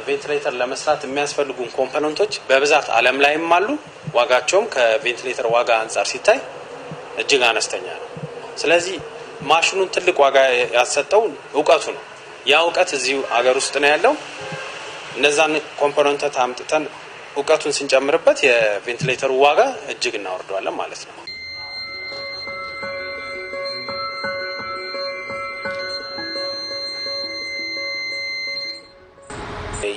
ቬንቲሌተር ለመስራት የሚያስፈልጉን ኮምፖነንቶች በብዛት ዓለም ላይም አሉ። ዋጋቸውም ከቬንቲሌተር ዋጋ አንፃር ሲታይ እጅግ አነስተኛ ነው። ስለዚህ ማሽኑን ትልቅ ዋጋ ያሰጠው ዕውቀቱ ነው። ያ ዕውቀት እዚሁ አገር ውስጥ ነው ያለው። እነዛን ኮምፖነንቶች አምጥተን ዕውቀቱን ስንጨምርበት የቬንቲሌተሩ ዋጋ እጅግ እናወርደዋለን ማለት ነው።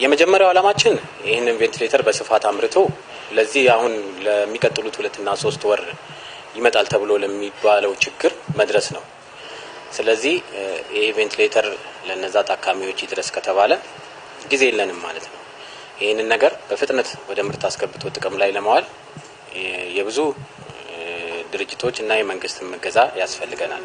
የመጀመሪያው ዓላማችን ይህንን ቬንቲሌተር በስፋት አምርቶ ለዚህ አሁን ለሚቀጥሉት 2 እና 3 ወር ይመጣል ተብሎ ለሚባለው ችግር መድረስ ነው። ስለዚህ ይሄ ቬንቲሌተር ለነዛ ታካሚዎች ይድረስ ከተባለ ጊዜ የለንም ማለት ነው። ይሄንን ነገር በፍጥነት ወደ ምርት አስገብቶ ጥቅም ላይ ለማዋል የብዙ ድርጅቶች እና የመንግስት እገዛ ያስፈልገናል።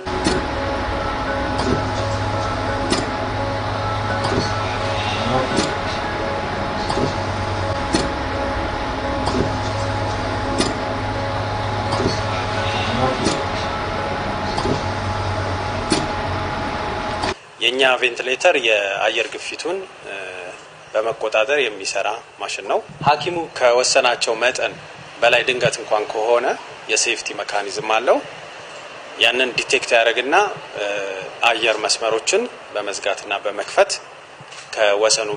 የኛ ቬንቲሌተር የአየር ግፊቱን በመቆጣጠር የሚሰራ ማሽን ነው። ሐኪሙ ከወሰናቸው መጠን በላይ ድንገት እንኳን ከሆነ የሴፍቲ ሜካኒዝም አለው። ያንን ዲቴክት ያደርግና አየር መስመሮችን በመዝጋትና በመክፈት ከወሰኑ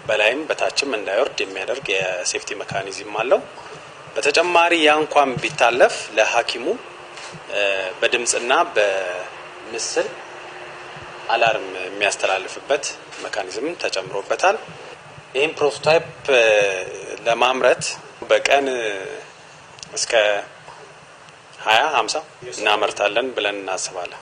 በላይም በታችም እንዳይወርድ የሚያደርግ የሴፍቲ ሜካኒዝም አለው። በተጨማሪ ያ እንኳን ቢታለፍ ለሐኪሙ በድምጽና በምስል አላርም የሚያስተላልፍበት ሜካኒዝም ተጨምሮበታል። ይህን ፕሮቶታይፕ ለማምረት በቀን እስከ 20-50 እናመርታለን ብለን እናስባለን።